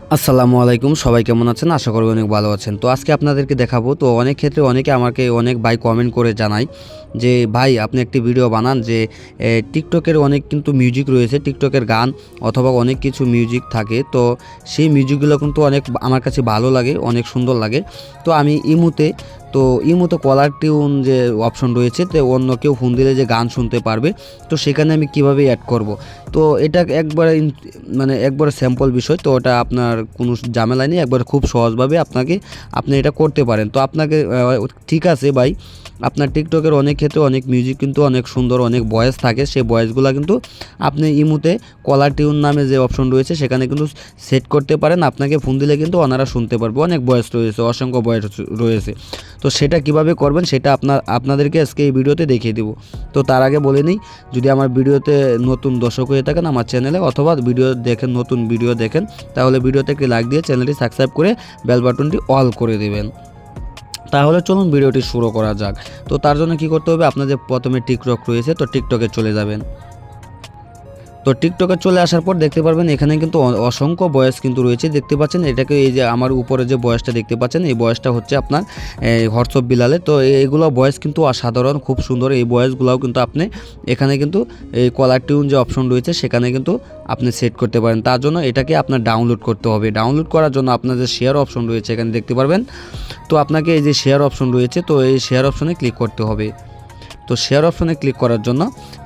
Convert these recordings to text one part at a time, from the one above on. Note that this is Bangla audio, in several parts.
আসসালামু আলাইকুম, সবাই কেমন আছেন? আশা করি অনেক ভালো আছেন। তো আজকে আপনাদেরকে দেখাবো। তো অনেক ক্ষেত্রে অনেকে আমাকে অনেক ভাই কমেন্ট করে জানায় যে ভাই আপনি একটি ভিডিও বানান যে টিকটকের অনেক কিন্তু মিউজিক রয়েছে, টিকটকের গান অথবা অনেক কিছু মিউজিক থাকে। তো সেই মিউজিকগুলো কিন্তু অনেক আমার কাছে ভালো লাগে, অনেক সুন্দর লাগে। তো আমি ইমুতে কলার টিউন যে অপশন রয়েছে, তো অন্য কেউ ফোন দিলে যে গান শুনতে পারবে, তো সেখানে আমি কিভাবে অ্যাড করব। তো এটা একবারে স্যাম্পল বিষয়। তো ওটা আপনার কোনো ঝামেলা নেই, একবারে খুব সহজভাবে আপনি এটা করতে পারেন। তো আপনাকে ঠিক আছে ভাই, আপনার টিকটকের অনেক ক্ষেত্রে অনেক মিউজিক কিন্তু অনেক সুন্দর, অনেক ভয়েস থাকে। সেই ভয়েসগুলো কিন্তু আপনি ইমুতে কলার টিউন নামে যে অপশন রয়েছে সেখানে কিন্তু সেট করতে পারেন। আপনাকে ফোন দিলে কিন্তু ওনারা শুনতে পারবে। অনেক ভয়েস রয়েছে, অসংখ্য ভয়েস রয়েছে। তো সেটা কিভাবে করবেন সেটা আপনাদেরকে আজকে এই ভিডিওতে দেখিয়ে দেবো। তো তার আগে বলে নিই, যদি আমার ভিডিওতে নতুন দর্শক হয়ে থাকেন আমার চ্যানেলে, অথবা নতুন ভিডিও দেখেন, তাহলে ভিডিওতে একটি লাইক দিয়ে চ্যানেলটি সাবস্ক্রাইব করে বেল বাটনটি অল করে দেবেন। তাহলে চলুন ভিডিওটি শুরু করা যাক। তো তার জন্য কি করতে হবে, আপনাদের প্রথমে টিকটক রয়েছে, তো টিকটকে চলে যাবেন। তো টিকটকে চলে আসার পর দেখতে পারবেন এখানে কিন্তু অসংখ্য বয়েস কিন্তু রয়েছে, দেখতে পাচ্ছেন। এটাকে এই যে আমার উপরে যে বয়েসটা দেখতে পাচ্ছেন, এই বয়েসটা হচ্ছে আপনার হোয়াটসঅ্যাপ বিলালে। তো এইগুলো বয়েস কিন্তু অসাধারণ, খুব সুন্দর। এই বয়েসগুলোও কিন্তু আপনি এখানে কিন্তু এই কলার টিউন যে অপশন রয়েছে সেখানে কিন্তু আপনি সেট করতে পারেন। তার জন্য এটাকে আপনার ডাউনলোড করতে হবে। ডাউনলোড করার জন্য আপনার যে শেয়ার অপশন রয়েছে এখানে দেখতে পারবেন। তো আপনাকে এই যে শেয়ার অপশন রয়েছে, তো এই শেয়ার অপশনে ক্লিক করতে হবে। তো শেয়ার অপশনে ক্লিক করার জন্য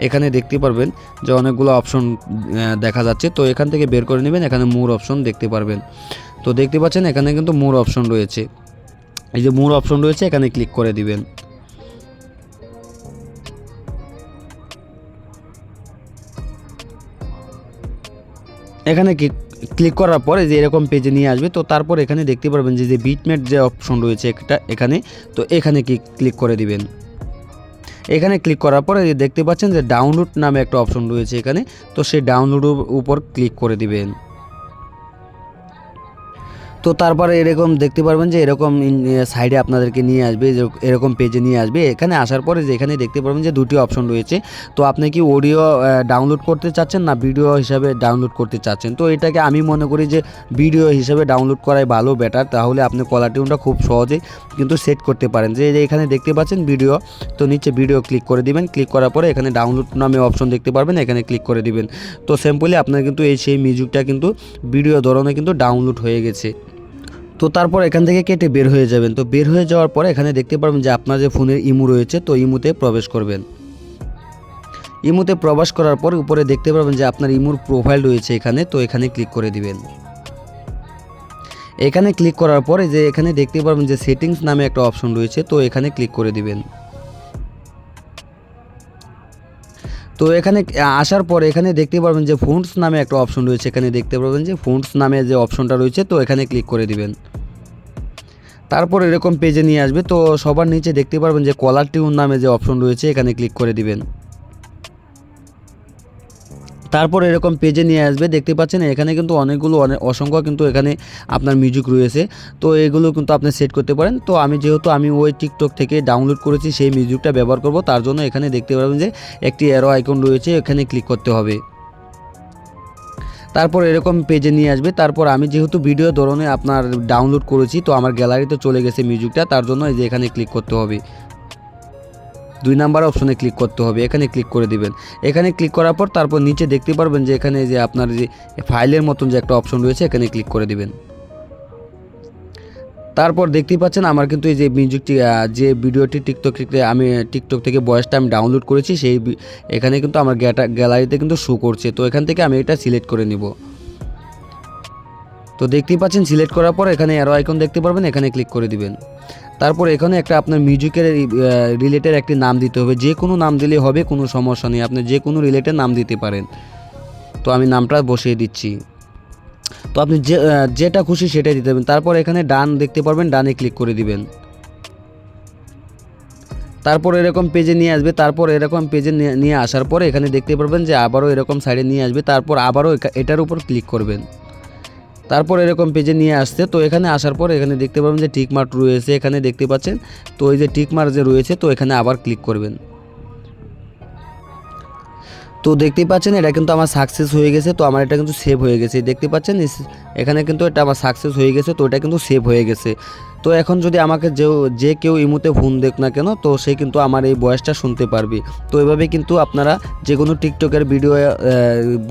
এখানে দেখতে পারবেন যে অনেকগুলো অপশন দেখা যাচ্ছে। তো এখান থেকে বের করে নেবেন, এখানে মোর অপশন দেখতে পারবেন। তো দেখতে পাচ্ছেন এখানে কিন্তু মোর অপশন রয়েছে, এই যে মোর অপশন রয়েছে এখানে ক্লিক করে দিবেন। এখানে ক্লিক করার পরে যে এরকম পেজে নিয়ে আসবে। তো তারপর এখানে দেখতে পারবেন যে বিটমেট যে অপশন রয়েছে এখানে, তো এখানে ক্লিক করে দিবেন। এখানে ক্লিক করার পরে দেখতে পাচ্ছেন যে ডাউনলোড নামে একটা অপশন রয়েছে এখানে, তো সেই ডাউনলোডের উপর ক্লিক করে দিবেন। তো তারপরে এরকম দেখতে পারবেন যে এরকম সাইডে আপনাদেরকে নিয়ে আসবে, এরকম পেজে নিয়ে আসবে। এখানে আসার পরে যে এখানে দেখতে পারবেন যে দুটি অপশন রয়েছে। তো আপনি কি অডিও ডাউনলোড করতে চাচ্ছেন না ভিডিও হিসাবে ডাউনলোড করতে চাচ্ছেন? তো এটাকে আমি মনে করি যে ভিডিও হিসাবে ডাউনলোড করাই ভালো, বেটার। তাহলে আপনি কলার টিউনটা খুব সহজেই কিন্তু সেট করতে পারেন। যে এখানে দেখতে পাচ্ছেন ভিডিও, তো নিচে ভিডিও ক্লিক করে দিবেন। ক্লিক করার পরে এখানে ডাউনলোড নামে অপশন দেখতে পারবেন, এখানে ক্লিক করে দিবেন। তো সিম্পলি আপনার কিন্তু সেই মিউজিকটা কিন্তু ভিডিও ধরনের কিন্তু ডাউনলোড হয়ে গেছে। তো তারপর এখান থেকে কেটে বের হয়ে যাবেন। তো বের হয়ে যাওয়ার পরে এখানে দেখতে পারবেন যে আপনার যে ফোনের ইমু রয়েছে, তো ইমুতে প্রবেশ করবেন। ইমুতে প্রবেশ করার পর উপরে দেখতে পারবেন যে আপনার ইমুর প্রোফাইল রয়েছে এখানে, তো এখানে ক্লিক করে দিবেন। এখানে ক্লিক করার পরে যে এখানে দেখতে পারবেন যে সেটিংস নামে একটা অপশন রয়েছে, তো এখানে ক্লিক করে দিবেন। তো এখানে আসার পর এখানে দেখতে পারবেন যে ফন্টস নামে একটা অপশন রয়েছে, এখানে দেখতে পারবেন যে ফন্টস নামে যে অপশনটা রয়েছে, তো এখানে ক্লিক করে দিবেন। তারপর এরকম পেজে নিয়ে আসবে। তো সবার নিচে দেখতে পারবেন যে কলার টিউন নামে যে অপশন রয়েছে, এখানে ক্লিক করে দিবেন। তারপর এরকম পেজে নিয়ে আসবে, দেখতে পাচ্ছেন এখানে কিন্তু অসংখ্য কিন্তু এখানে আপনার মিউজিক রয়েছে। তো এগুলো কিন্তু আপনি সেট করতে পারেন। তো যেহেতু আমি ওই টিকটক থেকে ডাউনলোড করেছি সেই মিউজিকটা ব্যবহার করব, তার জন্য এখানে দেখতে পারবেন যে একটি অ্যারো আইকন রয়েছে, এখানে ক্লিক করতে হবে। তারপর এরকম পেজে নিয়ে আসবে। তারপর আমি যেহেতু ভিডিও ধরনের আপনার ডাউনলোড করেছি, তো আমার গ্যালারিতে চলে গেছে মিউজিকটা, তার জন্য এই যে এখানে ক্লিক করতে হবে, 2 নাম্বার অপশনে ক্লিক করতে হবে, এখানে ক্লিক করে দিবেন। এখানে ক্লিক করার পর তারপর নিচে দেখতে পারবেন যে এখানে যে আপনার যে ফাইলের মতন যে একটা অপশন রয়েছে, এখানে ক্লিক করে দিবেন। তারপর দেখতেই পাচ্ছেন আমার কিন্তু এই যে মিউজিকটি যে ভিডিওটি আমি টিকটক থেকে ভয়েসটা আমি ডাউনলোড করেছি, এখানে কিন্তু আমার গ্যালারিতে কিন্তু শো করছে। তো এখান থেকে আমি এটা সিলেক্ট করে নিব। তো দেখতেই পাচ্ছেন সিলেক্ট করার পর এখানে অ্যারো আইকন দেখতে পারবেন, এখানে ক্লিক করে দিবেন। তারপর এখানে একটা আপনার মিউজিকের রিলেটেড একটি নাম দিতে হবে, যে কোনো নাম দিলে হবে, কোনো সমস্যা নেই, আপনি যে কোনো রিলেটেড নাম দিতে পারেন। তো আমি নামটা বসিয়ে দিচ্ছি। তো আপনি যেটা খুশি সেটাই দিতে হবে। তারপর এখানে ডান দেখতে পারবেন, ডানে ক্লিক করে দিবেন। তারপর এরকম পেজে নিয়ে আসবে। তারপর এরকম পেজে নিয়ে আসার পরে এখানে দেখতে পারবেন যে আবারও এরকম সাইডে নিয়ে আসবে। তারপর আবারও এটার উপর ক্লিক করবেন। তারপর এরকম পেজে নিয়ে আসছে। তো এখানে আসার পর এখানে দেখতে পাবেন যে টিক মার্ক রয়েছে, এখানে দেখতে পাচ্ছেন। তো এই যে টিক মার্ক যে রয়েছে, তো এখানে আবার ক্লিক করবেন। তো দেখতেই পাচ্ছেন এটা কিন্তু আমার সাকসেস হয়ে গেছে। তো আমার এটা কিন্তু সেভ হয়ে গেছে, দেখতে পাচ্ছেন এখানে কিন্তু এটা আমার সাকসেস হয়ে গেছে। তো এটা কিন্তু সেভ হয়ে গেছে। তো এখন যদি আমাকে যে কেউ ইমোতে ফোন দেখ না কেন, তো সে কিন্তু আমার এই ভয়েসটা শুনতে পারবে। তো এভাবে কিন্তু আপনারা যে কোনো টিকটকের ভিডিও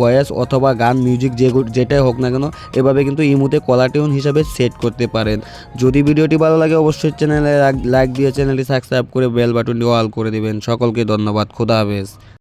ভয়েস অথবা গান মিউজিক যেটাই হোক না কেন, এভাবে কিন্তু ইমোতে কলার টিউন হিসাবে সেট করতে পারেন। যদি ভিডিওটি ভালো লাগে অবশ্যই চ্যানেলে লাইক দিয়ে চ্যানেলটি সাবস্ক্রাইব করে বেল বাটনটি অল করে দিবেন। সকলকে ধন্যবাদ, খোদা হাফেজ।